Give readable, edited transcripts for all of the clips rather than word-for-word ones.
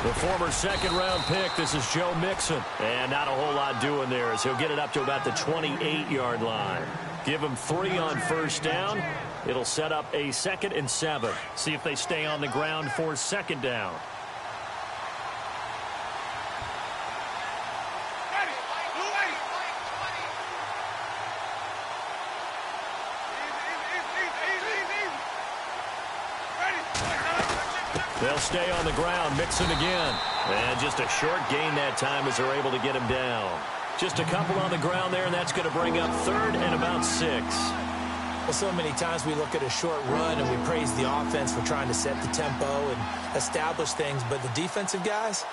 The former second-round pick, this is Joe Mixon. And not a whole lot doing there as he'll get it up to about the 28-yard line. Give him 3 on first down. It'll set up a 2nd and 7. See if they stay on the ground for 2nd down. They'll stay on the ground. Mixon again. And just a short gain that time as they're able to get him down. Just a couple on the ground there, and that's going to bring up 3rd and about 6. Well, so many times we look at a short run and we praise the offense for trying to set the tempo and establish things. But the defensive guys,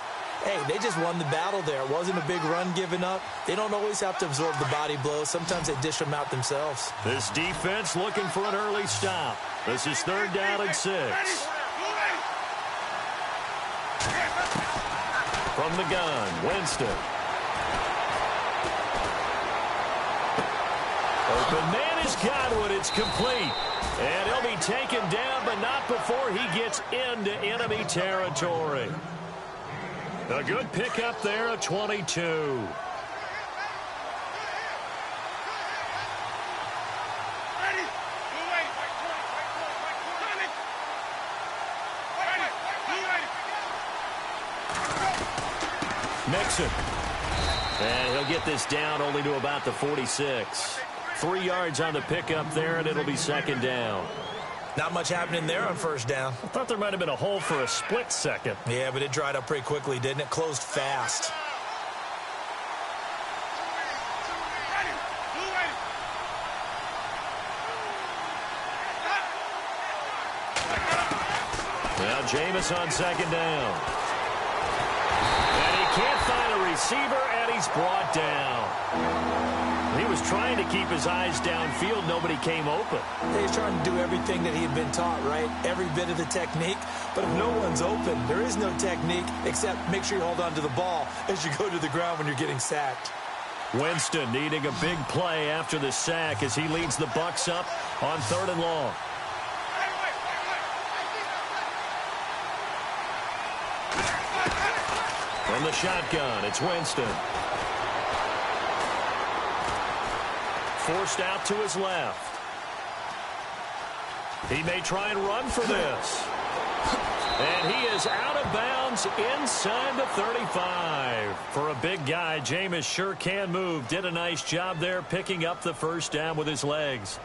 hey, they just won the battle there. It wasn't a big run given up. They don't always have to absorb the body blows. Sometimes they dish them out themselves. This defense looking for an early stop. This is 3rd down and 6. From the gun, Winston. Open man is Godwin. It's complete. And he'll be taken down, but not before he gets into enemy territory. A good pickup there at 22. Mixon. And he'll get this down only to about the 46. 3 yards on the pickup there, and it'll be 2nd down. Not much happening there on first down. I thought there might have been a hole for a split second. Yeah, but it dried up pretty quickly, didn't it? Closed fast. Now Jameis on 2nd down. And he can't find a receiver, and he's brought down. He was trying to keep his eyes downfield. Nobody came open. He's trying to do everything that he had been taught, right? Every bit of the technique. But if no one's open, there is no technique except make sure you hold on to the ball as you go to the ground when you're getting sacked. Winston needing a big play after the sack as he leads the Bucs up on 3rd and long. From the shotgun, it's Winston. Forced out to his left. He may try and run for this. And he is out of bounds inside the 35. For a big guy, Jameis sure can move. Did a nice job there picking up the first down with his legs.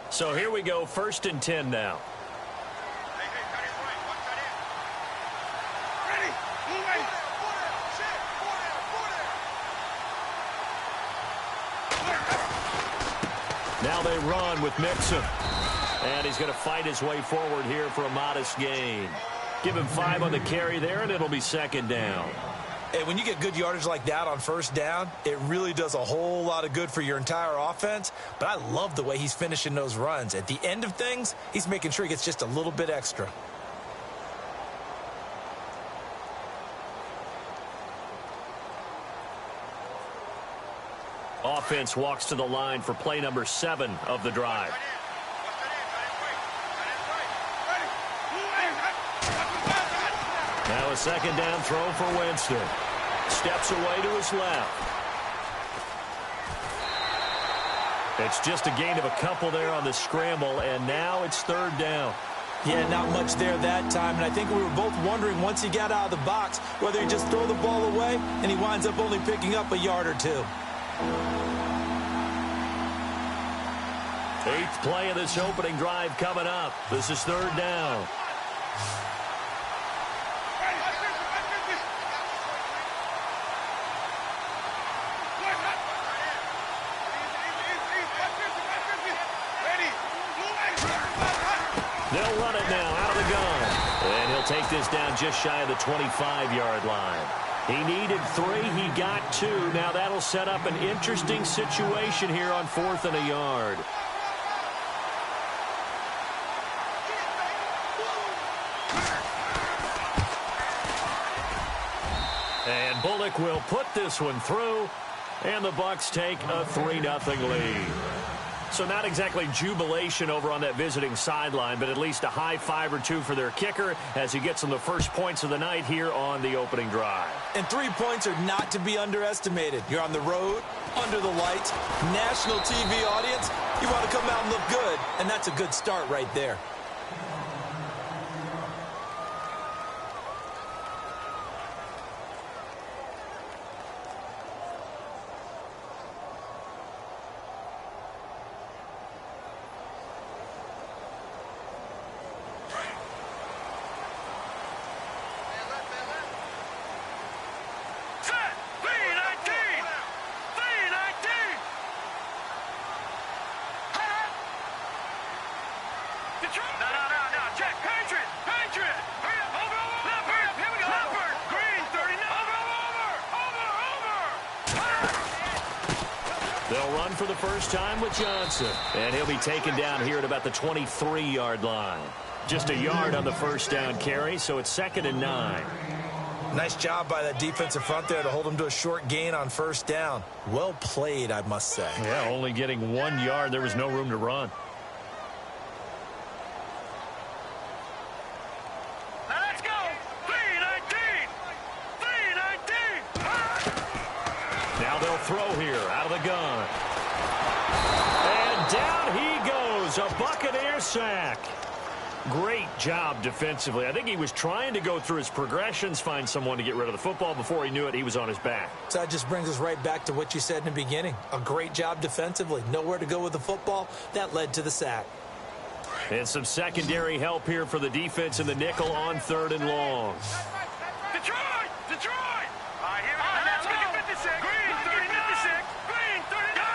So here we go, 1st and 10 now. Now they run with Mixon. And he's going to fight his way forward here for a modest gain. Give him 5 on the carry there, and it'll be 2nd down. Hey, when you get good yardage like that on first down, it really does a whole lot of good for your entire offense. But I love the way he's finishing those runs. At the end of things, he's making sure he gets just a little bit extra. Offense walks to the line for play number 7 of the drive. Now a 2nd down throw for Winston. Steps away to his left. It's just a gain of a couple there on the scramble, and now it's 3rd down. Yeah, not much there that time, and I think we were both wondering once he got out of the box whether he'd just throw the ball away, and he winds up only picking up a yard or 2. 8th play of this opening drive coming up. This is 3rd down. They'll run it now out of the gun. And he'll take this down just shy of the 25-yard line. He needed 3. He got 2. Now that'll set up an interesting situation here on 4th and a yard. And Bullock will put this one through, and the Bucs take a 3-0 lead. So not exactly jubilation over on that visiting sideline, but at least a high five or two for their kicker as he gets them the first points of the night here on the opening drive. And 3 points are not to be underestimated. You're on the road, under the lights, national TV audience. You want to come out and look good, and that's a good start right there. They'll run for the first time with Johnson. And he'll be taken down here at about the 23-yard line. Just a yard on the first down carry, so it's 2nd and 9. Nice job by that defensive front there to hold him to a short gain on first down. Well played, I must say. Yeah, only getting 1 yard. There was no room to run. Let's go! 3-19! 3-19! Now they'll throw here out of the gun. And down he goes. A Buccaneer sack. Great job defensively. I think he was trying to go through his progressions, find someone to get rid of the football. Before he knew it, he was on his back. So that just brings us right back to what you said in the beginning. A great job defensively. Nowhere to go with the football. That led to the sack. And some secondary help here for the defense in the nickel on 3rd and long. Detroit! Detroit! All right, here we go. Let's go. 56. Green, 56. Green, 30. Gone!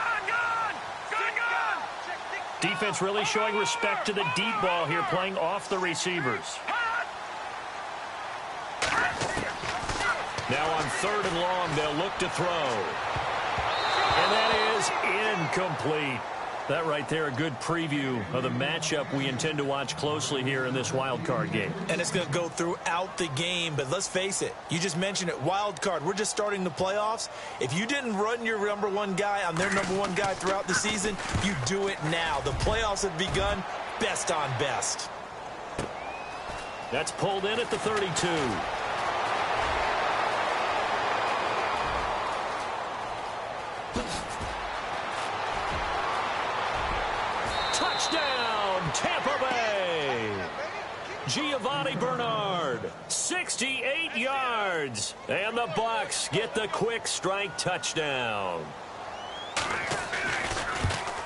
Defense really showing respect to the deep ball here, playing off the receivers. Now on 3rd and long, they'll look to throw. And that is incomplete. That right there, a good preview of the matchup we intend to watch closely here in this wild card game. And it's going to go throughout the game, but let's face it. You just mentioned it, wild card. We're just starting the playoffs. If you didn't run your #1 guy on their #1 guy throughout the season, you do it now. The playoffs have begun, best on best. That's pulled in at the 32. Touchdown, Tampa Bay. Giovanni Bernard, 68 yards. And the Bucs get the quick strike touchdown.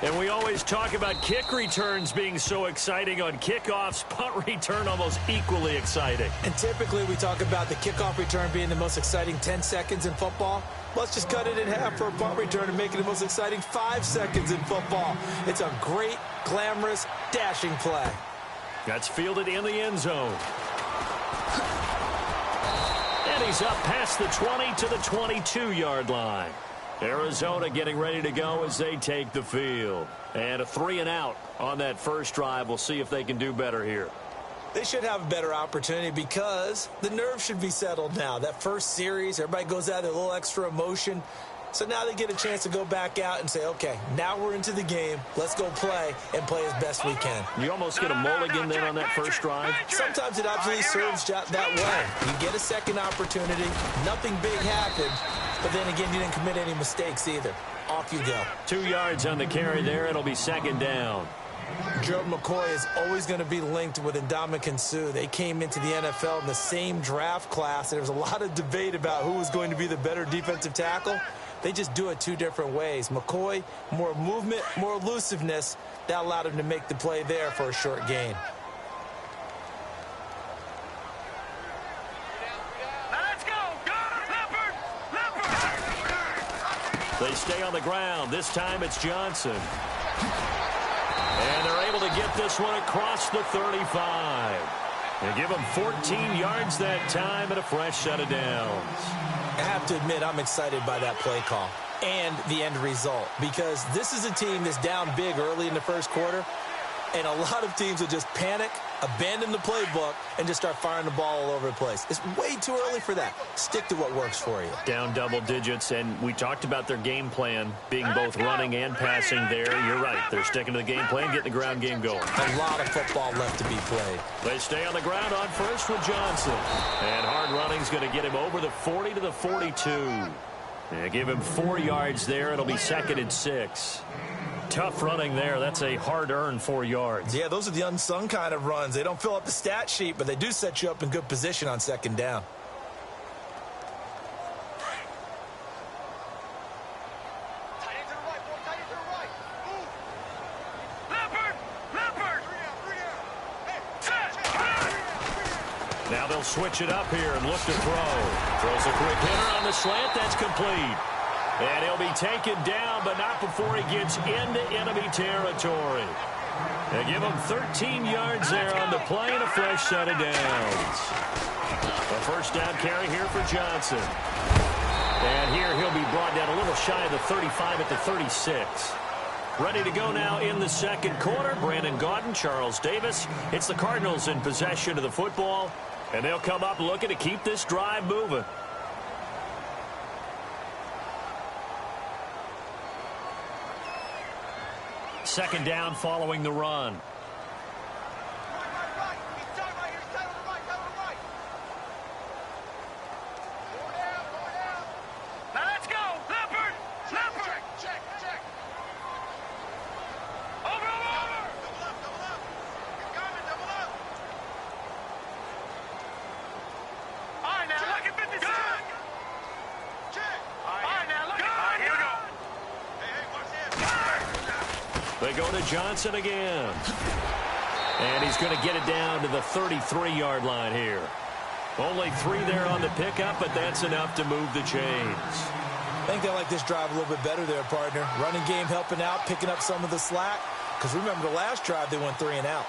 And we always talk about kick returns being so exciting on kickoffs. Punt return almost equally exciting. And typically we talk about the kickoff return being the most exciting 10 seconds in football. Let's just cut it in half for a punt return and make it the most exciting 5 seconds in football. It's a great, glamorous, dashing play. That's fielded in the end zone. And he's up past the 20 to the 22-yard line. Arizona getting ready to go as they take the field. And a 3-and-out on that first drive. We'll see if they can do better here. They should have a better opportunity because the nerves should be settled now. That first series, everybody goes out with a little extra emotion. So now they get a chance to go back out and say, okay, now we're into the game. Let's go play and play as best we can. You almost get a mulligan then on that first drive. Sometimes it absolutely serves that way. You get a second opportunity. Nothing big happened. But then again, you didn't commit any mistakes either. Off you go. 2 yards on the carry there. It'll be 2nd down. Gerald McCoy is always going to be linked with Ndamukong Suh. They came into the NFL in the same draft class. And there was a lot of debate about who was going to be the better defensive tackle. They just do it 2 different ways. McCoy, more movement, more elusiveness. That allowed him to make the play there for a short gain. Let's go! Go! Leopard! Leopard! They stay on the ground. This time it's Johnson. And they're able to get this one across the 35. They give him 14 yards that time and a fresh set of downs. I have to admit, I'm excited by that play call and the end result because this is a team that's down big early in the first quarter. And a lot of teams will just panic, abandon the playbook, and just start firing the ball all over the place. It's way too early for that. Stick to what works for you. Down double digits, and we talked about their game plan being both running and passing there. You're right. They're sticking to the game plan, getting the ground game going. A lot of football left to be played. They stay on the ground on first with Johnson. And hard running's going to get him over the 40 to the 42. Yeah, give him 4 yards there. It'll be 2nd and 6. Tough running there. That's a hard-earned 4 yards. Yeah, those are the unsung kind of runs. They don't fill up the stat sheet, but they do set you up in good position on 2nd down. Now they'll switch it up here and look to throw. Throws a quick hitter on the slant. That's complete. And he'll be taken down, but not before he gets into enemy territory. They give him 13 yards there on the play and a fresh set of downs. A first down carry here for Johnson. And here he'll be brought down a little shy of the 35 at the 36. Ready to go now in the 2nd quarter. Brandon Gaudin, Charles Davis. It's the Cardinals in possession of the football. And they'll come up looking to keep this drive moving. Second down following the run. Now let's go. Leopard. Leopard. Check. Over. Double up. He's coming. Double up. All right, now look at 56. Check. All right, now look at. All right, here we go. Hey, watch this. They go to Johnson again. And he's going to get it down to the 33-yard line here. Only 3 there on the pickup, but that's enough to move the chains. I think they like this drive a little bit better there, partner. Running game helping out, picking up some of the slack. Because remember the last drive, they went 3 and out.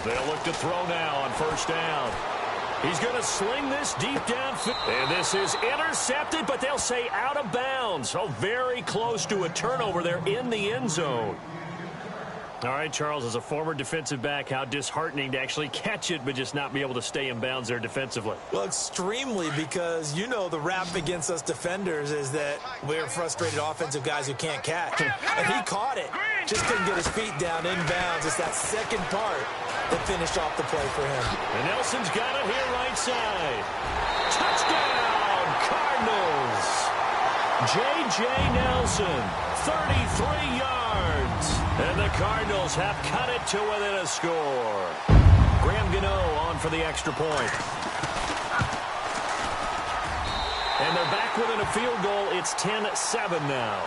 They'll look to throw now on first down. He's going to sling this deep downfield. And this is intercepted, but they'll say out of bounds. So very close to a turnover there in the end zone. All right, Charles, as a former defensive back, how disheartening to actually catch it but just not be able to stay in bounds there defensively. Well, extremely, because you know the rap against us defenders is that we're frustrated offensive guys who can't catch. And he caught it. Just couldn't get his feet down in bounds. It's that second part that finished off the play for him. And Nelson's got it here right side. Touchdown, Cardinals. J.J. Nelson, 33 yards. And the Cardinals have cut it to within a score. Graham Gano on for the extra point. And they're back within a field goal. It's 10-7 now.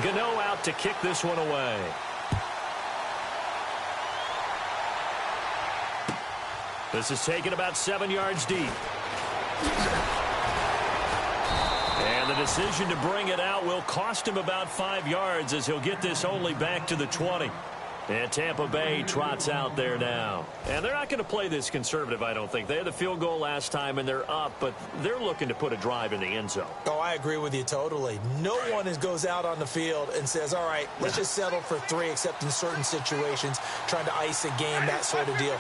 Gano out to kick this one away. This is taken about 7 yards deep. And the decision to bring it out will cost him about 5 yards as he'll get this only back to the 20. And Tampa Bay trots out there now. And they're not going to play this conservative, I don't think. They had the field goal last time, and they're up, but they're looking to put a drive in the end zone. Oh, I agree with you totally. No one goes out on the field and says, all right, let's just settle for 3, except in certain situations, trying to ice a game, that sort of deal.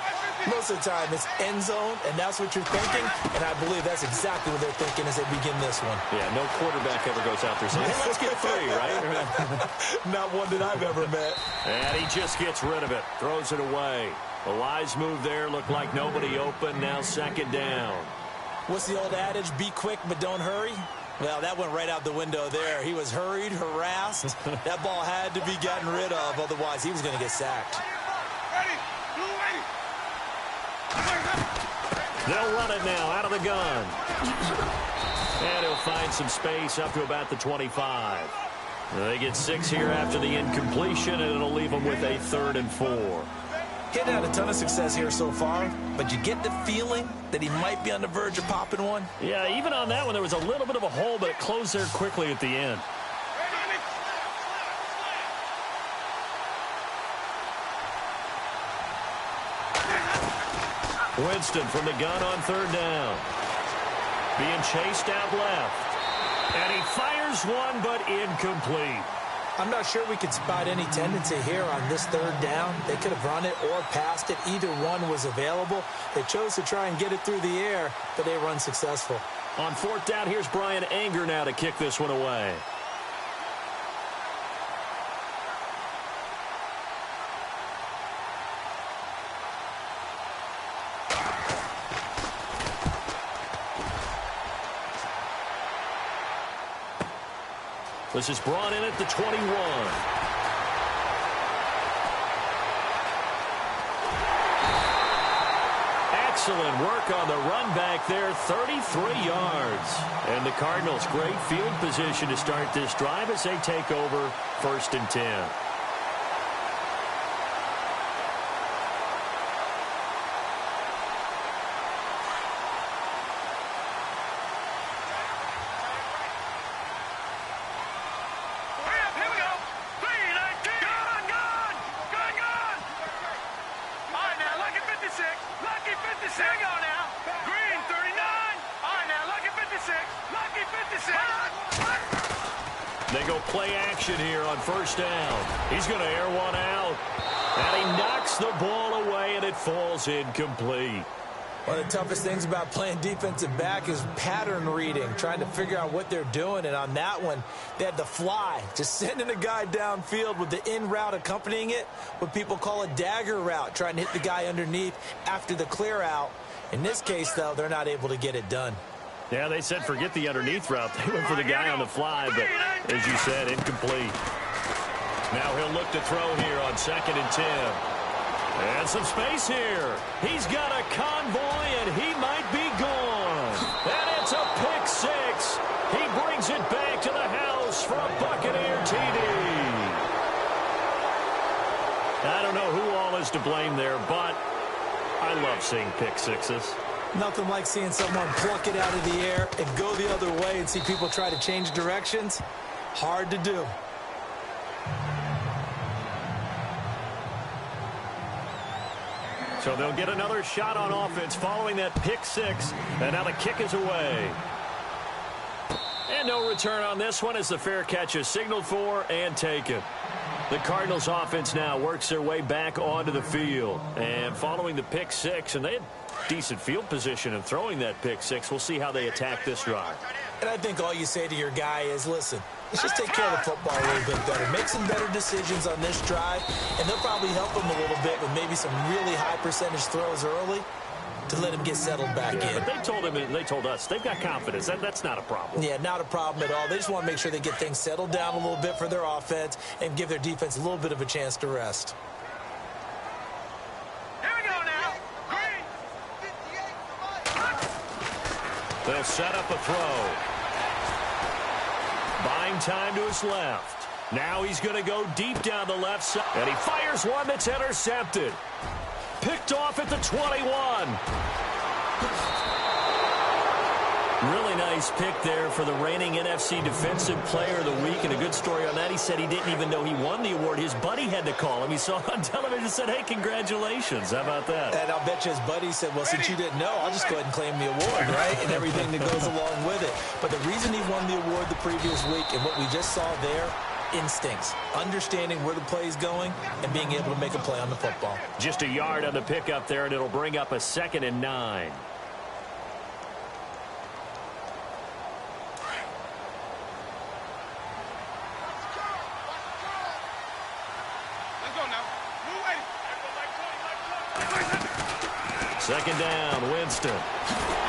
Most of the time, it's end zone, and that's what you're thinking, and I believe that's exactly what they're thinking as they begin this one. Yeah, no quarterback ever goes out there saying, hey, let's get 3, right? Not one that I've ever met. And he just gets rid of it, throws it away. A wise move there, looked like nobody open, now second down. What's the old adage, be quick but don't hurry? Well, that went right out the window there. He was hurried, harassed. That ball had to be gotten rid of, otherwise he was going to get sacked. They'll run it now out of the gun. And he'll find some space up to about the 25. They get 6 here after the incompletion, and it'll leave them with a 3rd and 4. He hadn't had a ton of success here so far, but you get the feeling that he might be on the verge of popping one. Yeah, even on that one, there was a little bit of a hole, but it closed there quickly at the end. Winston from the gun on third down. Being chased out left. And he fires one, but incomplete. I'm not sure we could spot any tendency here on this third down. They could have run it or passed it. Either one was available. They chose to try and get it through the air, but they were unsuccessful. On fourth down, here's Brian Anger now to kick this one away. This is brought in at the 21. Excellent work on the run back there, 33 yards. And the Cardinals, great field position to start this drive as they take over 1st and 10. They go play action here on 1st down. He's going to air one out. And he knocks the ball away, and it falls incomplete. One of the toughest things about playing defensive back is pattern reading, trying to figure out what they're doing. And on that one, they had the fly, just sending a guy downfield with the in route accompanying it, what people call a dagger route, trying to hit the guy underneath after the clear out. In this case, though, they're not able to get it done. Yeah, they said forget the underneath route. They went for the guy on the fly, but as you said, incomplete. Now he'll look to throw here on 2nd and 10. And some space here. He's got a convoy, and he might be gone. And it's a pick six. He brings it back to the house for a Buccaneer TD. I don't know who all is to blame there, but I love seeing pick sixes. Nothing like seeing someone pluck it out of the air and go the other way and see people try to change directions. Hard to do. So they'll get another shot on offense following that pick six. And now the kick is away. And no return on this one as the fair catch is signaled for and taken. The Cardinals offense now works their way back onto the field. And following the pick six, and they had decent field position in throwing that pick six. We'll see how they attack this drive. And I think all you say to your guy is, listen, let's just take care of the football a little bit better. Make some better decisions on this drive, and they'll probably help him a little bit with maybe some really high percentage throws early to let him get settled back in. But they told him, and they told us, they've got confidence. That's not a problem. Yeah, not a problem at all. They just want to make sure they get things settled down a little bit for their offense and give their defense a little bit of a chance to rest. They'll set up a throw. Buying time to his left. Now he's going to go deep down the left side. And he fires one that's intercepted. Picked off at the 21. Really nice pick there for the reigning NFC Defensive Player of the Week. And a good story on that. He said he didn't even know he won the award. His buddy had to call him. He saw on television and said, hey, congratulations. How about that? And I'll bet you his buddy said, well, since you didn't know, I'll just go ahead and claim the award, right? And everything that goes along with it. But the reason he won the award the previous week and what we just saw there, instincts, understanding where the play is going and being able to make a play on the football. Just a yard on the pickup there, and it'll bring up a 2nd and 9. Second down, Winston.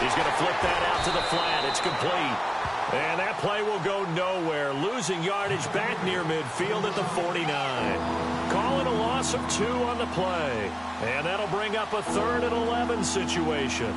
He's going to flip that out to the flat. It's complete. And that play will go nowhere. Losing yardage back near midfield at the 49. Calling a loss of 2 on the play. And that'll bring up a 3rd and 11 situation.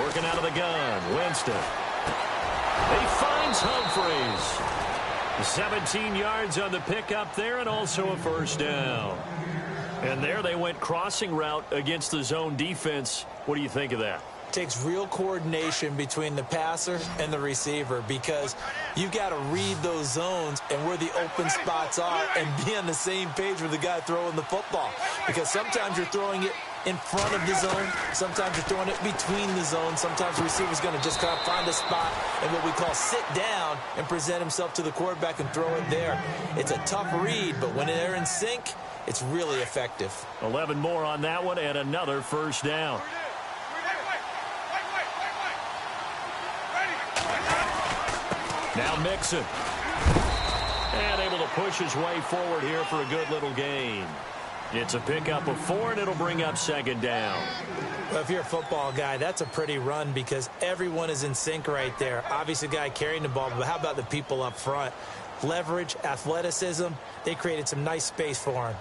Working out of the gun, Winston. He finds Humphreys. 17 yards on the pickup there and also a first down. And there they went crossing route against the zone defense. What do you think of that? Takes real coordination between the passer and the receiver because you've got to read those zones and where the open spots are and be on the same page with the guy throwing the football. Because sometimes you're throwing it in front of the zone. Sometimes you're throwing it between the zones. Sometimes the receiver's going to just kind of find a spot and what we call sit down and present himself to the quarterback and throw it there. It's a tough read, but when they're in sync, it's really effective. 11 more on that one and another first down. Now Mixon. And able to push his way forward here for a good little gain. It's a pickup of 4, and it'll bring up second down. Well, if you're a football guy, that's a pretty run because everyone is in sync right there. Obviously, the guy carrying the ball, but how about the people up front? Leverage, athleticism, they created some nice space for him.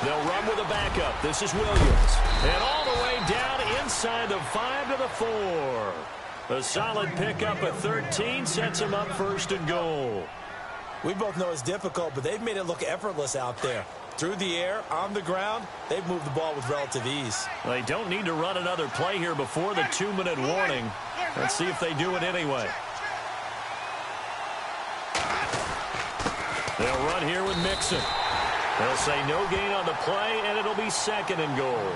They'll run with a backup. This is Williams. And all the way down inside the 5 to the 4. A solid pickup of 13 sets him up first and goal. We both know it's difficult, but they've made it look effortless out there. Through the air, on the ground, they've moved the ball with relative ease. They don't need to run another play here before the 2-minute warning. Let's see if they do it anyway. They'll run here with Mixon. They'll say no gain on the play, and it'll be second and goal.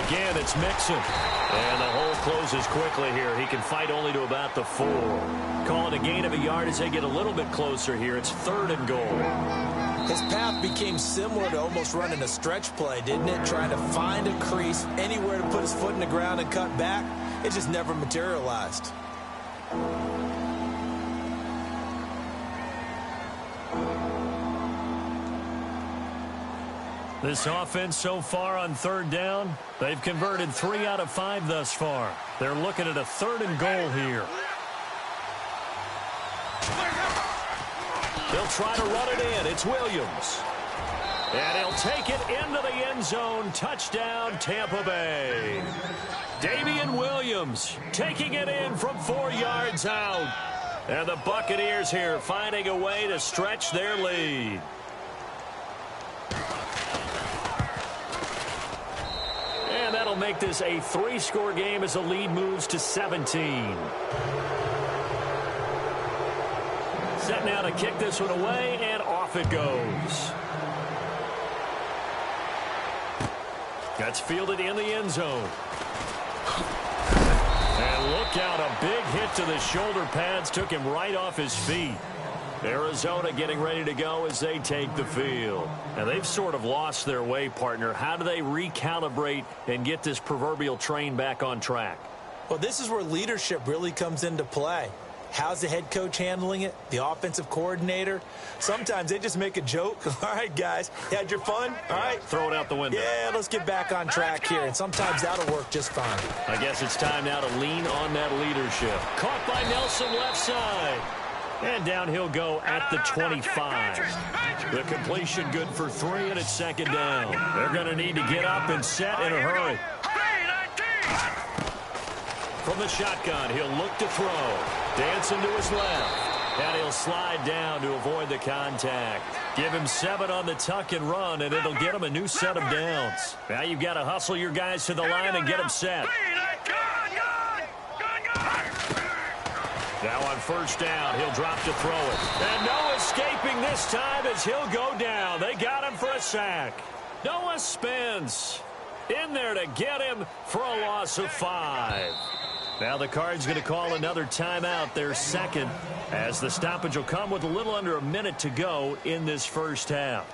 Again, it's Mixon. And the hole closes quickly here. He can fight only to about the 4. Call it a gain of a yard as they get a little bit closer here. It's third and goal. His path became similar to almost running a stretch play, didn't it? Trying to find a crease, anywhere to put his foot in the ground and cut back. It just never materialized. This offense so far on third down, they've converted 3 out of 5 thus far. They're looking at a third and goal here. They'll try to run it in. It's Williams. And he'll take it into the end zone. Touchdown, Tampa Bay. Damian Williams taking it in from 4 yards out. And the Buccaneers here finding a way to stretch their lead. And that'll make this a 3-score game as the lead moves to 17. Set now to kick this one away, and off it goes. That's fielded in the end zone. And look out, a big hit to the shoulder pads took him right off his feet. Arizona getting ready to go as they take the field. Now, they've sort of lost their way, partner. How do they recalibrate and get this proverbial train back on track? Well, this is where leadership really comes into play. How's the head coach handling it? The offensive coordinator? Sometimes they just make a joke. All right, guys, you had your fun? All right. Throw it out the window. Yeah, let's get back on track here. And sometimes that'll work just fine. I guess it's time now to lean on that leadership. Caught by Nelson left side. And down he'll go at the 25. The completion good for 3, and it's second down. They're going to need to get up and set in a hurry. From the shotgun, he'll look to throw. Dancing to his left. And he'll slide down to avoid the contact. Give him 7 on the tuck and run, and it'll get him a new set of downs. Now you've got to hustle your guys to the line and get them set. Now on first down, he'll drop to throw it. And no escaping this time as he'll go down. They got him for a sack. Noah Spence in there to get him for a loss of 5. Now the Cards going to call another timeout, their second, as the stoppage will come with a little under a minute to go in this first half.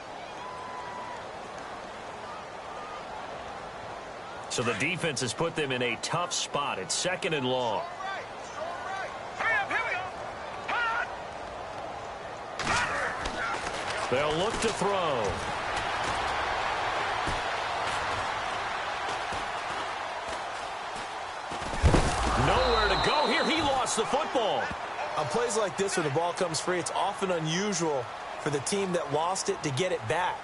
So the defense has put them in a tough spot. It's 2nd and long. Hurry up, here we go. They'll look to throw. Nowhere to go here. He lost the football. On plays like this, when the ball comes free, it's often unusual for the team that lost it to get it back.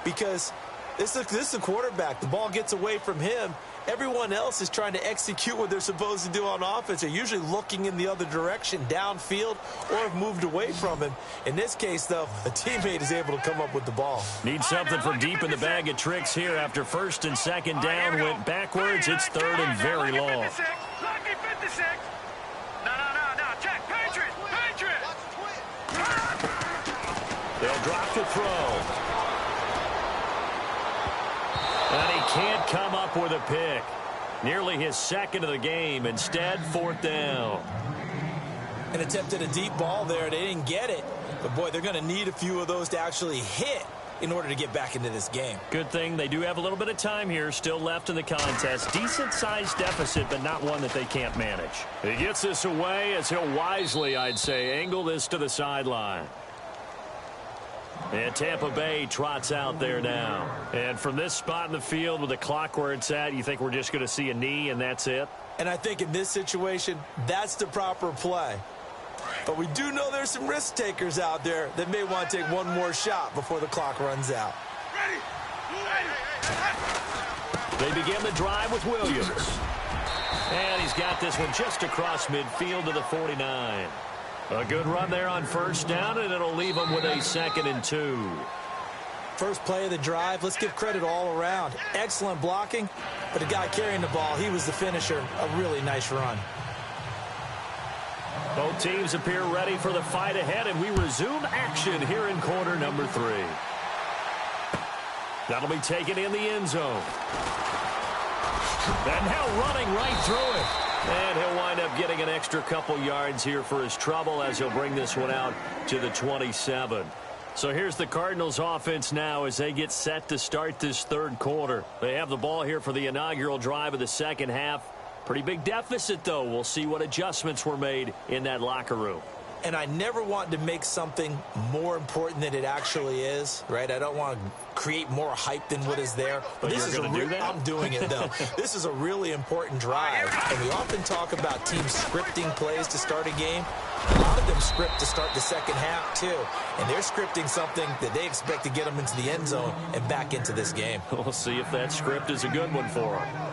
Because this is a quarterback. The ball gets away from him. Everyone else is trying to execute what they're supposed to do on offense. They're usually looking in the other direction, downfield, or have moved away from him. In this case, though, a teammate is able to come up with the ball. Need something from deep in the bag of tricks here after 1st and 2nd down. Went backwards. It's 3rd and very long. Lucky 56. No. Check. Patriots. They'll drop to throw. And he can't come up with a pick. Nearly his 2nd of the game. Instead, 4th down. And attempted a deep ball there. They didn't get it. But, boy, they're going to need a few of those to actually hit in order to get back into this game. Good thing they do have a little bit of time here still left in the contest. Decent-sized deficit, but not one that they can't manage. He gets this away as he'll wisely, I'd say, angle this to the sideline. And Tampa Bay trots out there now. And from this spot in the field with the clock where it's at, you think we're just going to see a knee and that's it? And I think in this situation, that's the proper play. But we do know there's some risk takers out there that may want to take one more shot before the clock runs out. They begin the drive with Williams. And he's got this one just across midfield to the 49. A good run there on 1st down, and it'll leave him with a 2nd and 2. First play of the drive, let's give credit all around. Excellent blocking, but the guy carrying the ball, he was the finisher. A really nice run. Both teams appear ready for the fight ahead, and we resume action here in quarter number 3. That'll be taken in the end zone. And now running right through it. And he'll wind up getting an extra couple yards here for his trouble as he'll bring this one out to the 27. So here's the Cardinals offense now as they get set to start this 3rd quarter. They have the ball here for the inaugural drive of the 2nd half. Pretty big deficit, though. We'll see what adjustments were made in that locker room. And I never want to make something more important than it actually is, right? I don't want to create more hype than what is there. But this is I'm doing it, though. This is a really important drive. And we often talk about teams scripting plays to start a game. A lot of them script to start the 2nd half, too. And they're scripting something that they expect to get them into the end zone and back into this game. We'll see if that script is a good one for them.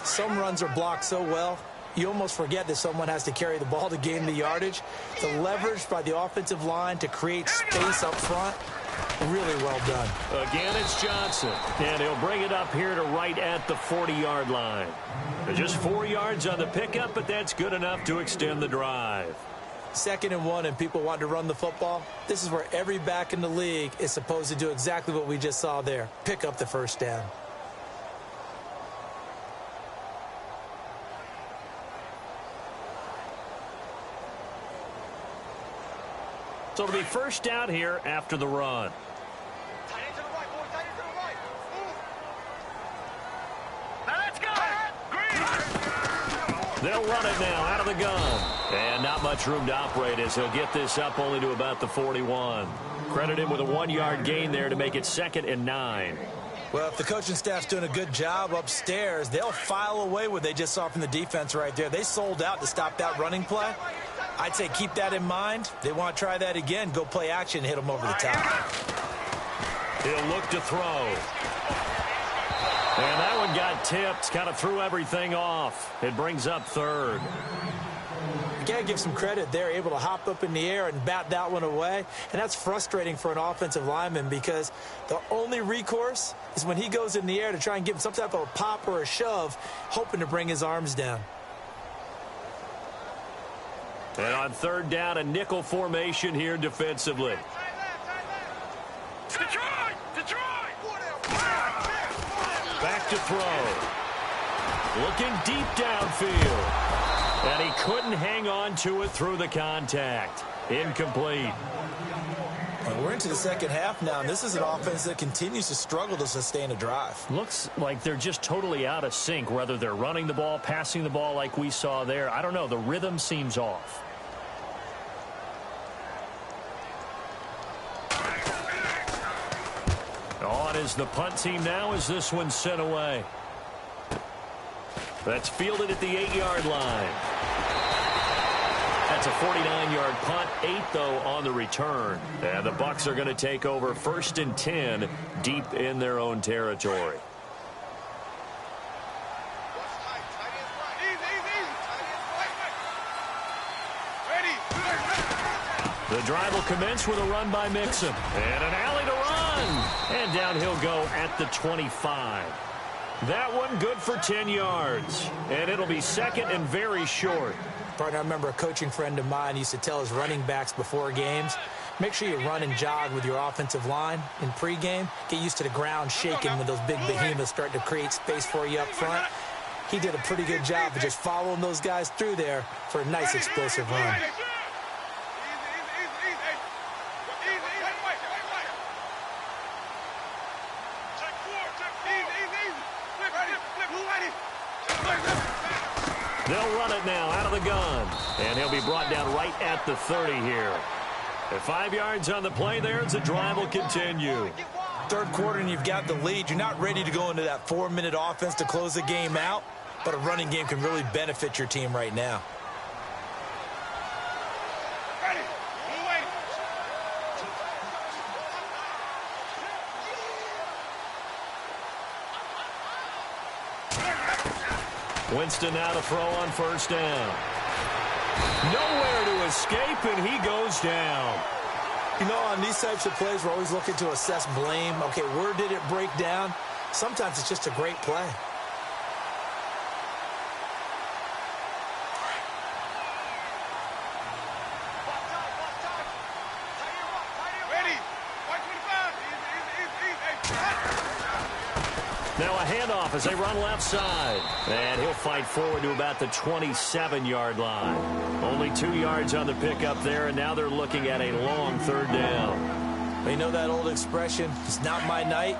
Some runs are blocked so well, you almost forget that someone has to carry the ball to gain the yardage. The leverage by the offensive line to create space up front, really well done. Again, it's Johnson, and he'll bring it up here to right at the 40-yard line. Just 4 yards on the pickup, but that's good enough to extend the drive. 2nd and 1, and people want to run the football. This is where every back in the league is supposed to do exactly what we just saw there. Pick up the 1st down. So it'll be 1st down here after the run. Tight end to the right, boy. Tight end to the right. Now let's go. Green. They'll run it now out of the gun. And not much room to operate as he'll get this up only to about the 41. Credit him with a 1-yard gain there to make it 2nd and 9. Well, if the coaching staff's doing a good job upstairs, they'll file away what they just saw from the defense right there. They sold out to stop that running play. I'd say keep that in mind. They want to try that again. Go play action, hit them over the top. He'll look to throw. And that one got tipped, kind of threw everything off. It brings up 3rd. You got to give some credit. They're able to hop up in the air and bat that one away. And that's frustrating for an offensive lineman because the only recourse is when he goes in the air to try and give him some type of a pop or a shove, hoping to bring his arms down. And on 3rd down, a nickel formation here defensively. Detroit! Back to throw. Looking deep downfield. And he couldn't hang on to it through the contact. Incomplete. And we're into the second half now, and this is an offense that continues to struggle to sustain a drive. Looks like they're just totally out of sync, whether they're running the ball, passing the ball like we saw there. I don't know. The rhythm seems off. On is the punt team now as this one's sent away. That's fielded at the 8-yard line. That's a 49-yard punt, 8 though on the return. And the Bucs are going to take over 1st and 10 deep in their own territory. The drive will commence with a run by Mixon. And an alley to run. And down he'll go at the 25. That one good for 10 yards. And it'll be second and very short. Partner, I remember a coaching friend of mine used to tell his running backs before games, make sure you run and jog with your offensive line in pregame. Get used to the ground shaking when those big behemoths start to create space for you up front. He did a pretty good job of just following those guys through there for a nice explosive run. They'll run it now out of the gun. And he'll be brought down right at the 30 here. At 5 yards on the play there as the drive will continue. Third quarter and you've got the lead. You're not ready to go into that 4-minute offense to close the game out. But a running game can really benefit your team right now. Winston now to throw on 1st down. Nowhere to escape, and he goes down. You know, on these types of plays, we're always looking to assess blame. Okay, where did it break down? Sometimes it's just a great play. Now a handoff as they run left side. And he'll fight forward to about the 27-yard line. Only 2 yards on the pickup there, and now they're looking at a long 3rd down. You know that old expression, it's not my night?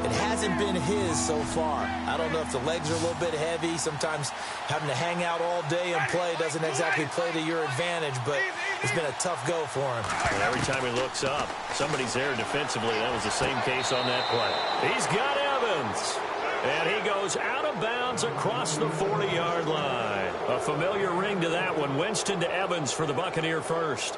It hasn't been his so far. I don't know if the legs are a little bit heavy. Sometimes having to hang out all day and play doesn't exactly play to your advantage, but it's been a tough go for him. And every time he looks up, somebody's there defensively. That was the same case on that play. He's got Evans. And he goes out of bounds across the 40-yard line. A familiar ring to that one. Winston to Evans for the Buccaneer first.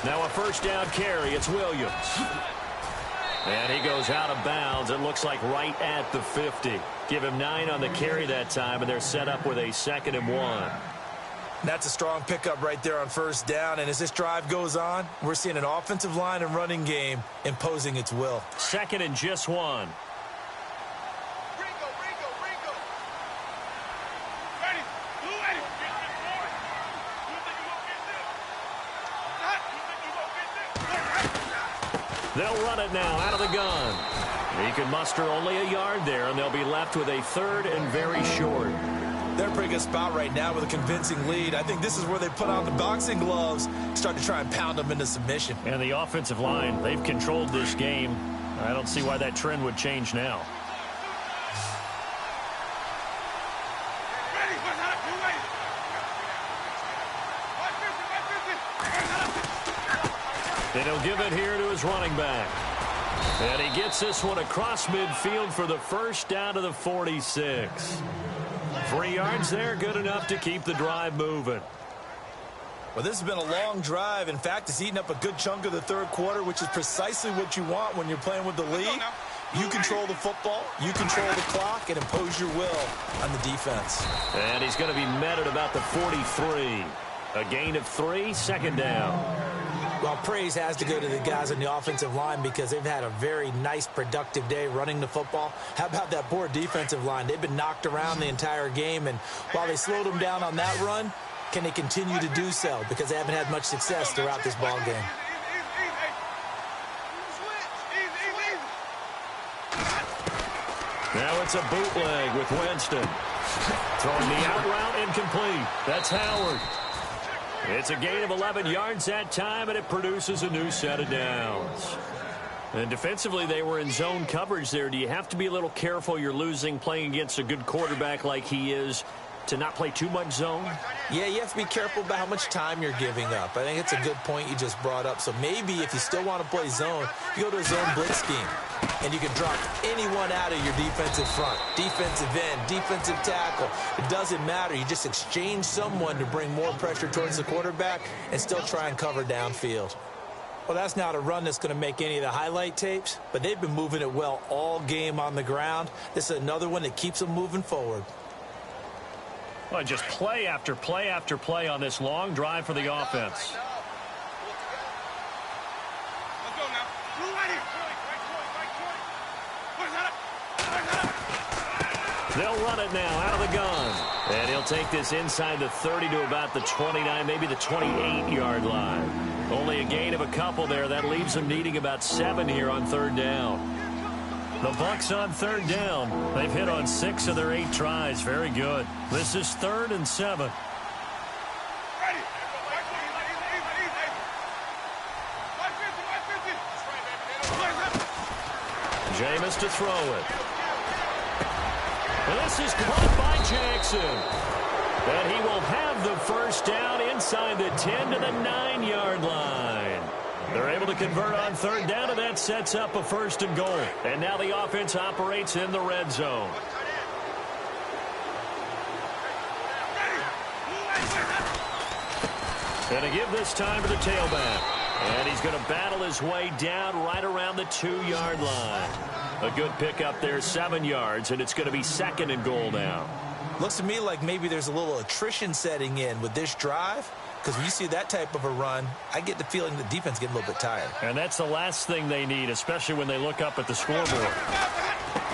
Now a 1st down carry. It's Williams. And he goes out of bounds. It looks like right at the 50. Give him 9 on the carry that time, and they're set up with a 2nd and 1. That's a strong pickup right there on 1st down. And as this drive goes on, we're seeing an offensive line and running game imposing its will. 2nd and just 1. They'll run it now out of the gun. He can muster only a yard there, and they'll be left with a 3rd and very short. They're in a pretty good spot right now with a convincing lead. I think this is where they put on the boxing gloves, start to try and pound them into submission. And the offensive line, they've controlled this game. I don't see why that trend would change now. And he'll give it here to his running back. And he gets this one across midfield for the 1st down to the 46. 3 yards there, good enough to keep the drive moving. Well, this has been a long drive. In fact, it's eaten up a good chunk of the 3rd quarter, which is precisely what you want when you're playing with the lead. You control the football, you control the clock, and impose your will on the defense. And he's going to be met at about the 43. A gain of 3, 2nd down. Well, praise has to go to the guys on the offensive line because they've had a very nice, productive day running the football. How about that poor defensive line? They've been knocked around the entire game, and while they slowed them down on that run, Can they continue to do so? Because they haven't had much success throughout this ball game. Now it's a bootleg with Winston. Throwing the out route incomplete. That's Howard. It's a gain of 11 yards that time, and it produces a new set of downs. And defensively, they were in zone coverage there. Do you have to be a little careful? You're losing playing against a good quarterback like he is to not play too much zone? Yeah, you have to be careful about how much time you're giving up. I think it's a good point you just brought up. So maybe if you still want to play zone, you go to a zone blitz scheme. And you can drop anyone out of your defensive front, defensive end, defensive tackle. It doesn't matter. You just exchange someone to bring more pressure towards the quarterback and still try and cover downfield. Well, that's not a run that's going to make any of the highlight tapes, but they've been moving it well all game on the ground. This is another one that keeps them moving forward. Well, just play after play after play on this long drive for the offense. They'll run it now out of the gun. And he'll take this inside the 30 to about the 29, maybe the 28-yard line. Only a gain of a couple there. That leaves them needing about 7 here on third down. The Bucs on third down. They've hit on 6 of their 8 tries. Very good. This is 3rd and 7. Jameis to throw it. This is caught by Jackson. And he will have the first down inside the 10 to the 9-yard line. They're able to convert on third down, and that sets up a 1st and goal. And now the offense operates in the red zone. And to give this time to the tailback. And he's going to battle his way down right around the 2-yard line. A good pickup there, 7 yards, and it's going to be 2nd and goal now. Looks to me like maybe there's a little attrition setting in with this drive, because when you see that type of a run, I get the feeling the defense getting a little bit tired. And that's the last thing they need, especially when they look up at the scoreboard.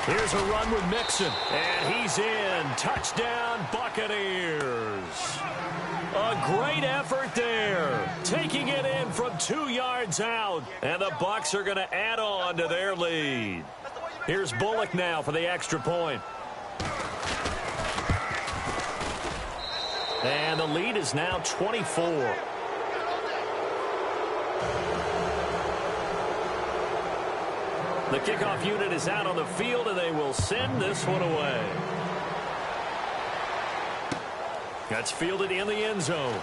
Here's a run with Mixon, and he's in. Touchdown, Buccaneers. A great effort there, taking it in from 2 yards out, and the Bucs are going to add on to their lead. Here's Bullock now for the extra point. And the lead is now 24. The kickoff unit is out on the field, and they will send this one away. That's fielded in the end zone.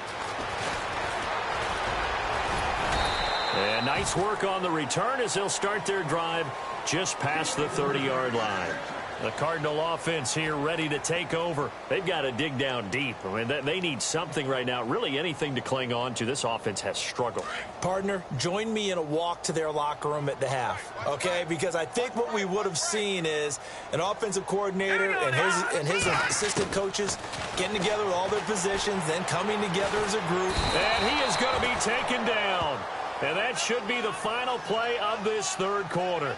And nice work on the return as they'll start their drive just past the 30-yard line. The Cardinal offense here ready to take over. They've got to dig down deep. I mean, they need something right now, really anything to cling on to. This offense has struggled. Partner, join me in a walk to their locker room at the half, okay? Because I think what we would have seen is an offensive coordinator and his assistant coaches getting together with all their positions, then coming together as a group. And he is going to be taken down. And that should be the final play of this third quarter.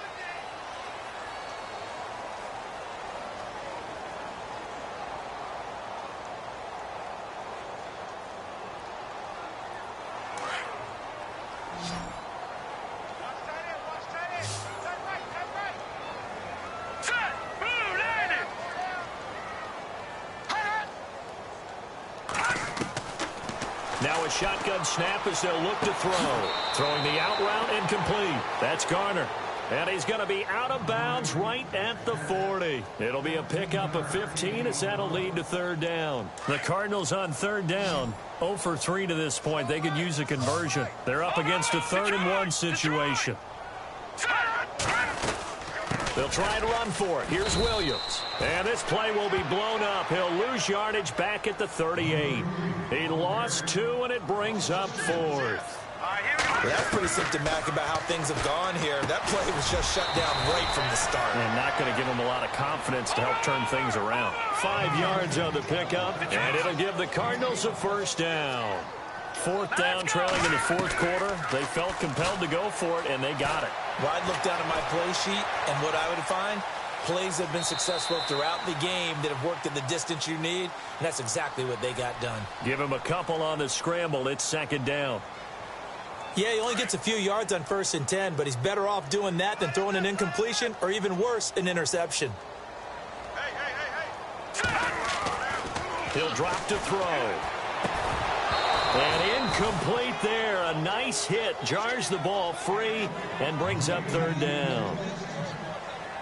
Now a shotgun snap as they'll look to throw. Throwing the out route incomplete. That's Garner. And he's going to be out of bounds right at the 40. It'll be a pickup of 15 as that'll lead to third down. The Cardinals on third down. 0 for 3 to this point. They could use a conversion. They're up against a 3rd and 1 situation. They'll try and run for it. Here's Williams. And this play will be blown up. He'll lose yardage back at the 38. He lost 2, and it brings up 4th. Well, that's pretty symptomatic about how things have gone here. That play was just shut down right from the start. And not going to give him a lot of confidence to help turn things around. 5 yards on the pickup, and it'll give the Cardinals a first down. 4th down, trailing in the 4th quarter. They felt compelled to go for it, and they got it. Well, I'd look down at my play sheet, and what I would find, Plays have been successful throughout the game that have worked at the distance you need, and that's exactly what they got done. Give him a couple on the scramble. It's second down. Yeah, he only gets a few yards on 1st and 10, but he's better off doing that than throwing an incompletion or even worse, an interception. He'll drop to throw. And incomplete there. A nice hit. Jars the ball free and brings up 3rd down.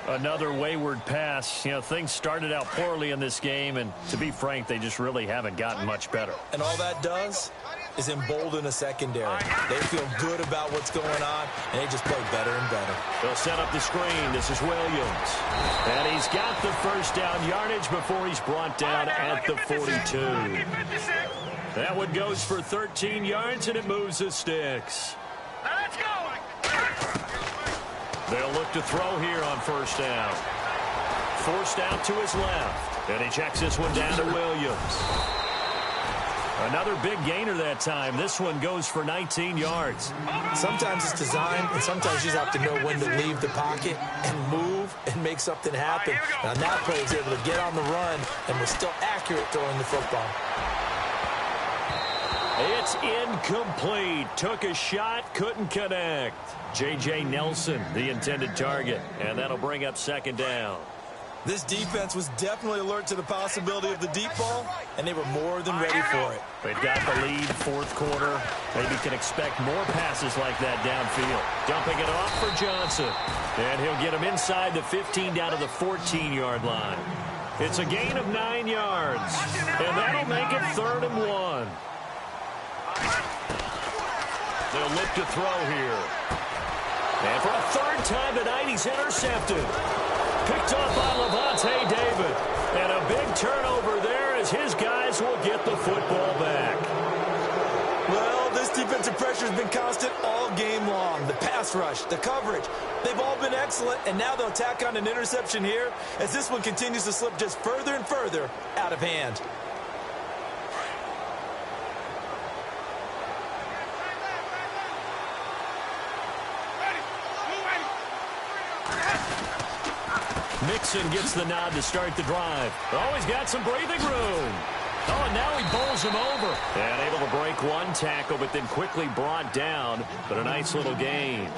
Another wayward pass. You know, things started out poorly in this game, and to be frank, they just really haven't gotten much better. And all that does is embolden a secondary. They feel good about what's going on, and they just play better and better. They'll set up the screen. This is Williams. And he's got the 1st down yardage before he's brought down at the 42. That one goes for 13 yards, and it moves the sticks. Let's go. They'll look to throw here on 1st down. Forced out to his left. And he checks this one down to Williams. Another big gainer that time. This one goes for 19 yards. Sometimes it's design, and sometimes you just have to know when to leave the pocket and move and make something happen. Now that play was able to get on the run and was still accurate throwing the football. It's incomplete. Took a shot, couldn't connect. J.J. Nelson, the intended target, and that'll bring up 2nd down. This defense was definitely alert to the possibility of the deep ball, and they were more than ready for it. They've got the lead, 4th quarter. Maybe can expect more passes like that downfield. Dumping it off for Johnson. And he'll get him inside the 15 down to the 14-yard line. It's a gain of 9 yards, and that'll make it 3rd and 1. They'll look to throw here. And for a 3rd time tonight, he's intercepted. Picked off by Levante David. And a big turnover there as his guys will get the football back. Well, this defensive pressure has been constant all game long. The pass rush, the coverage, they've all been excellent, and now they'll tack on an interception here as this one continues to slip just further and further out of hand. Mixon gets the nod to start the drive. Oh, he's got some breathing room. Oh, and now he bowls him over. And able to break one tackle, but then quickly brought down. But a nice little gain.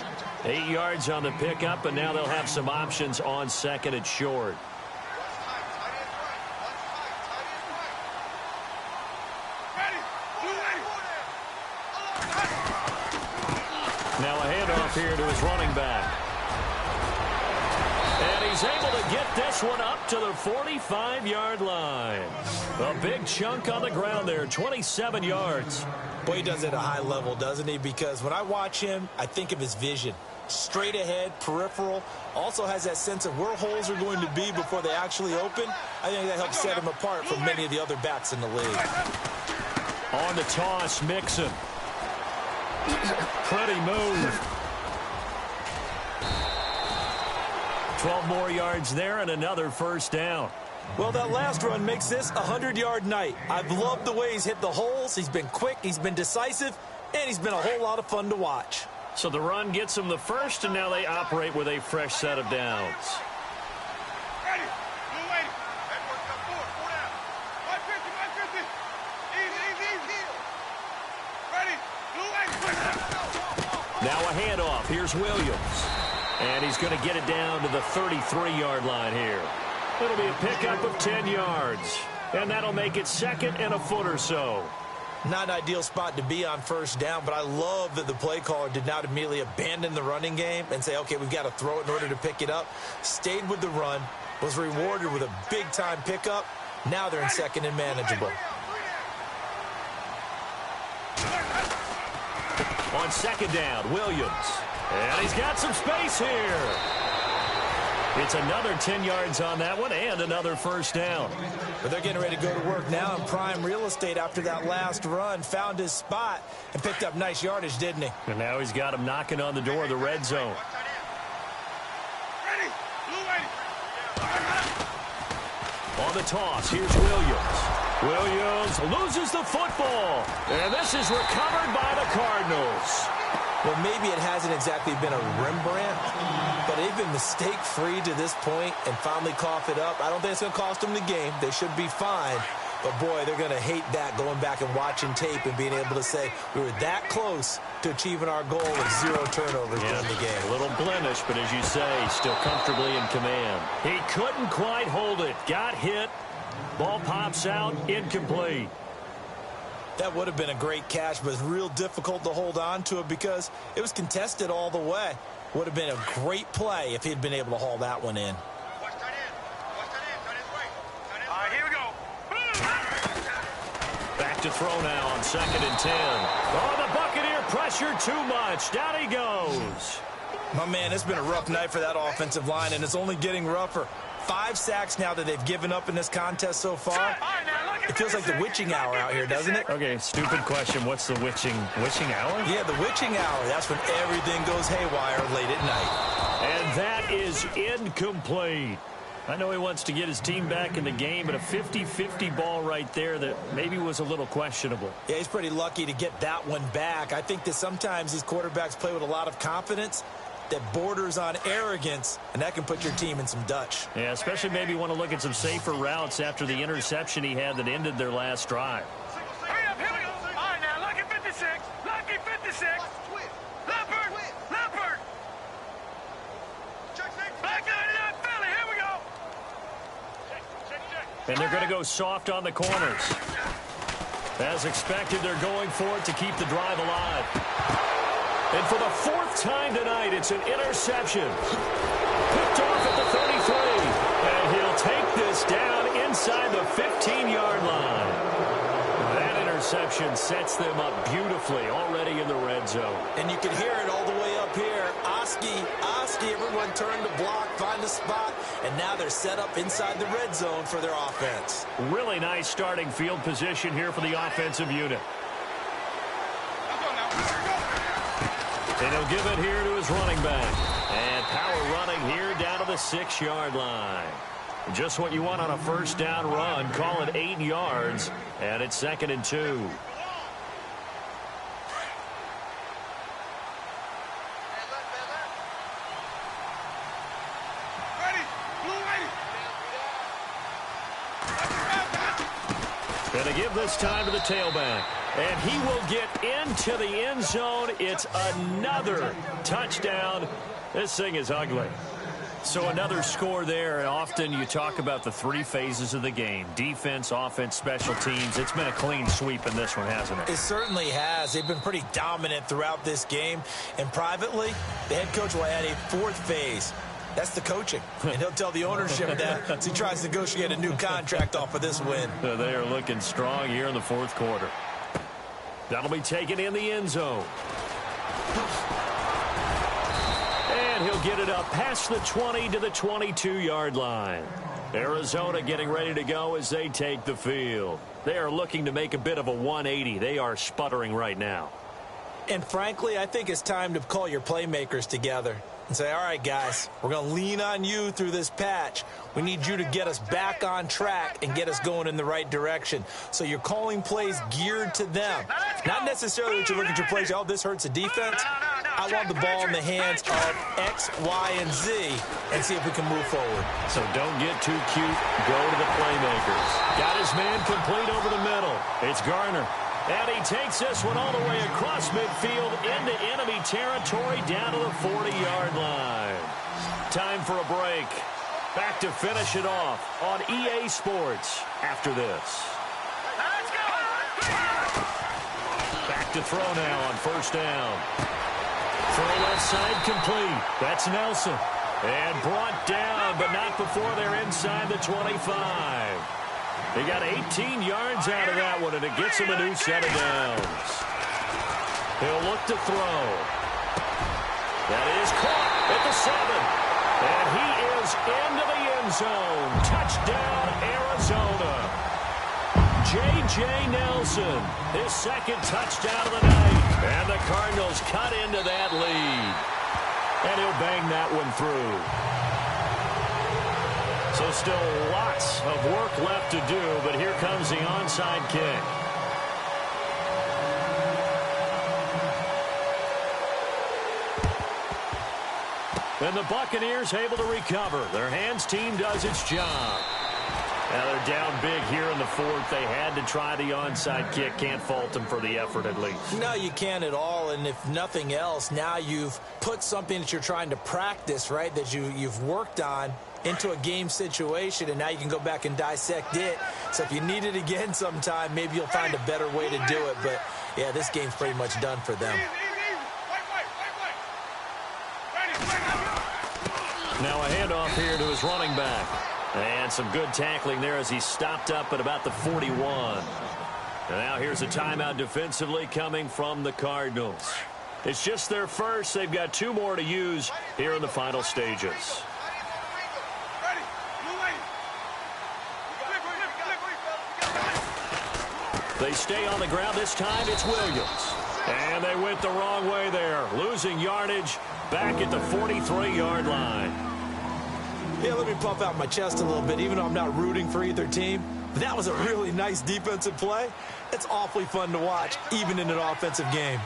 8 yards on the pickup, and now they'll have some options on 2nd and short. Now a handoff here to his running back. And he's able to get this one up to the 45-yard line. A big chunk on the ground there, 27 yards. Boy, he does it at a high level, doesn't he? Because when I watch him, I think of his vision. Straight ahead, peripheral, also has that sense of where holes are going to be before they actually open. I think that helps set him apart from many of the other backs in the league. On the toss, Mixon. Pretty move. 12 more yards there and another 1st down. Well, that last run makes this a 100-yard night. I've loved the way he's hit the holes. He's been quick, he's been decisive, and he's been a whole lot of fun to watch. So the run gets him the 1st, and now they operate with a fresh set of downs. Ready. Blue waiting. That worked up 4 down. 150. Easy. Ready. Blue waiting. Now a handoff. Here's Williams. And he's going to get it down to the 33-yard line here. It'll be a pickup of 10 yards. And that'll make it 2nd and a foot or so. Not an ideal spot to be on 1st down, but I love that the play caller did not immediately abandon the running game and say, okay, we've got to throw it in order to pick it up. Stayed with the run, was rewarded with a big-time pickup. Now they're in 2nd and manageable. On 2nd down, Williams. And he's got some space here. It's another 10 yards on that one and another 1st down. But they're getting ready to go to work now in prime real estate after that last run. Found his spot and picked up nice yardage, didn't he? And now he's got him knocking on the door of the red zone. Ready. Blue waiting. On the toss, here's Williams. Williams loses the football. And this is recovered by the Cardinals. Well, maybe it hasn't exactly been a Rembrandt, but they've been mistake-free to this point and finally cough it up. I don't think it's going to cost them the game. They should be fine. But, boy, they're going to hate that, going back and watching tape and being able to say we were that close to achieving our goal of 0 turnovers during the game. A little blemish, but as you say, still comfortably in command. He couldn't quite hold it. Got hit. Ball pops out. Incomplete. That would have been a great catch, but it's real difficult to hold on to it because it was contested all the way. Would have been a great play if he'd been able to haul that one in. Back to throw now on 2nd and 10. Oh, the Buccaneer pressure too much. Down he goes. My man, it's been a rough night for that offensive line, and it's only getting rougher. 5 sacks now that they've given up in this contest so far. It feels like the witching hour out here, doesn't it? Okay, stupid question. What's the witching hour? Yeah, the witching hour. That's when everything goes haywire late at night. And that is incomplete. I know he wants to get his team back in the game, but a 50-50 ball right there that maybe was a little questionable. Yeah, he's pretty lucky to get that one back. I think that sometimes these quarterbacks play with a lot of confidence that borders on arrogance, and that can put your team in some Dutch. Yeah, especially maybe want to look at some safer routes after the interception he had that ended their last drive. Hurry up, here we go. All right, now, lucky 56. Lucky 56. Leopard. Leopard. Back 99, Philly. Here we go. And they're going to go soft on the corners. As expected, they're going for it to keep the drive alive. And for the 4th time tonight, it's an interception. Picked off at the 33. And he'll take this down inside the 15-yard line. That interception sets them up beautifully already in the red zone. And you can hear it all the way up here. Oski, everyone turned to block, find a spot, and now they're set up inside the red zone for their offense. Really nice starting field position here for the offensive unit. And he'll give it here to his running back. And power running here down to the 6-yard line. Just what you want on a first down run. Call it 8 yards. And it's 2nd and 2. Going to give this time to the tailback. And he will get into the end zone. It's another touchdown. This thing is ugly. So another score there. And often you talk about the 3 phases of the game. Defense, offense, special teams. It's been a clean sweep in this one, hasn't it? It certainly has. They've been pretty dominant throughout this game. And privately, the head coach will add a 4th phase. That's the coaching. And he'll tell the ownership that as he tries to negotiate a new contract off of this win. They are looking strong here in the 4th quarter. That'll be taken in the end zone. And he'll get it up past the 20 to the 22-yard line. Arizona getting ready to go as they take the field. They are looking to make a bit of a 180. They are sputtering right now. And frankly, I think it's time to call your playmakers together and say, all right, guys, we're going to lean on you through this patch. We need you to get us back on track and get us going in the right direction. So you're calling plays geared to them. Not necessarily that you look at your plays, oh, this hurts the defense. I want the ball in the hands of X, Y, and Z and see if we can move forward. So don't get too cute. Go to the playmakers. Got his man complete over the middle. It's Garner. And he takes this one all the way across midfield into enemy territory down to the 40-yard line. Time for a break. Back to finish it off on EA Sports after this. Let's go. Back to throw now on 1st down. Throw left side complete. That's Nelson. And brought down, but not before they're inside the 25. They got 18 yards out of that one, and it gets him a new set of downs. He'll look to throw. That is caught at the 7. And he is into the end zone. Touchdown, Arizona. J.J. Nelson, his 2nd touchdown of the night. And the Cardinals cut into that lead. And he'll bang that one through. So still lots of work left to do, but here comes the onside kick. And the Buccaneers able to recover. Their hands team does its job. Now they're down big here in the fourth. They had to try the onside kick. Can't fault them for the effort at least. No, you can't at all. And if nothing else, now you've put something that you're trying to practice, right, that you've worked on into a game situation, and now you can go back and dissect it. So if you need it again sometime, maybe you'll find a better way to do it. But, yeah, this game's pretty much done for them. Now a handoff here to his running back. And some good tackling there as he stopped up at about the 41. And now here's a timeout defensively coming from the Cardinals. It's just their first. They've got 2 more to use here in the final stages. They stay on the ground this time. It's Williams. And they went the wrong way there, losing yardage back at the 43-yard line. Yeah, let me puff out my chest a little bit, even though I'm not rooting for either team. But that was a really nice defensive play. It's awfully fun to watch, even in an offensive game.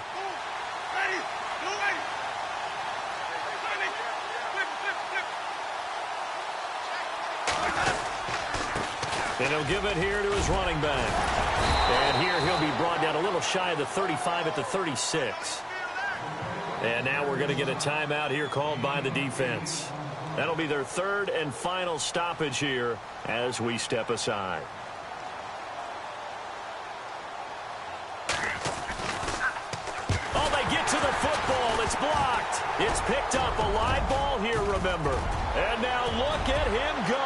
And he'll give it here to his running back. And here he'll be brought down a little shy of the 35 at the 36. And now we're going to get a timeout here called by the defense. That'll be their 3rd and final stoppage here as we step aside. Oh, they get to the football. It's blocked. It's picked up. A live ball here, remember. And now look at him go.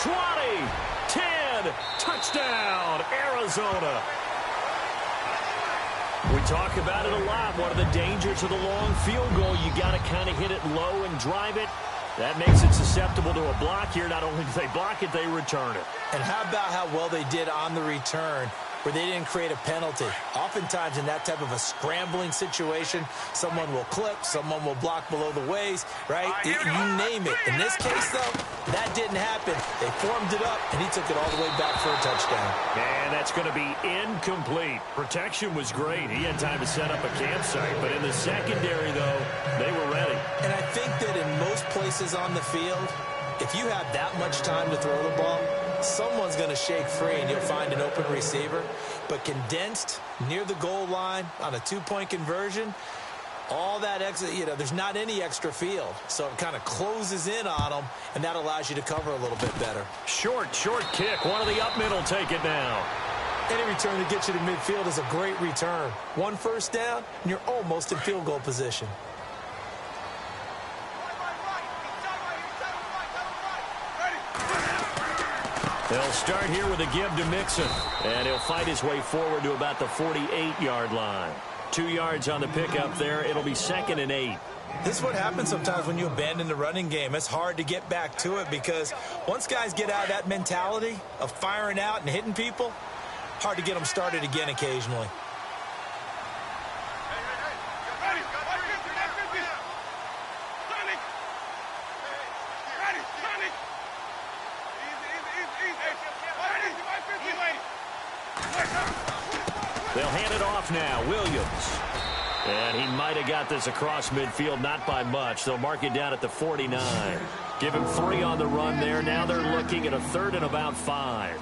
20, 10, touchdown, Arizona. We talk about it a lot. One of the dangers of the long field goal, you got to kind of hit it low and drive it. That makes it susceptible to a block here. Not only do they block it, they return it. And how about how well they did on the return, where they didn't create a penalty? Oftentimes in that type of a scrambling situation, someone will clip, someone will block below the waist, right? You name it. In this case, though, that didn't happen. They formed it up, and he took it all the way back for a touchdown. And that's going to be incomplete. Protection was great. He had time to set up a campsite, but in the secondary, though, they were ready. And I think that in most places on the field, if you have that much time to throw the ball, someone's going to shake free and you'll find an open receiver. But condensed near the goal line on a 2-point conversion, all that extra, there's not any extra field. So it kind of closes in on them, and that allows you to cover a little bit better. Short kick. One of the up middle take it now. Any return that gets you to midfield is a great return. 1 first down, and you're almost in field goal position. They'll start here with a give to Mixon. And he'll fight his way forward to about the 48-yard line. 2 yards on the pickup there. It'll be 2nd and 8. This is what happens sometimes when you abandon the running game. It's hard to get back to it because once guys get out of that mentality of firing out and hitting people, hard to get them started again occasionally. They'll hand it off now. Williams. And he might have got this across midfield, not by much. They'll mark it down at the 49. Give him 3 on the run there. Now they're looking at a 3rd and about 5.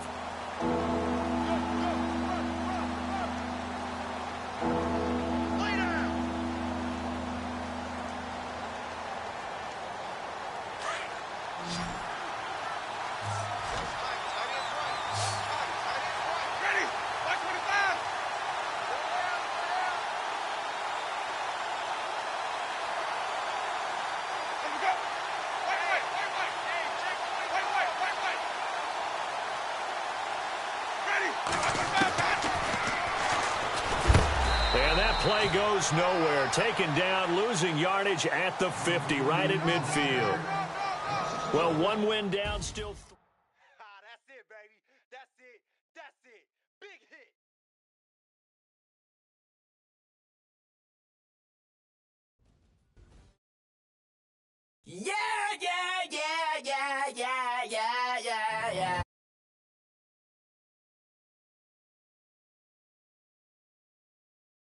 And that play goes nowhere. Taken down, losing yardage at the 50, right at midfield. Well, 1 win down, still...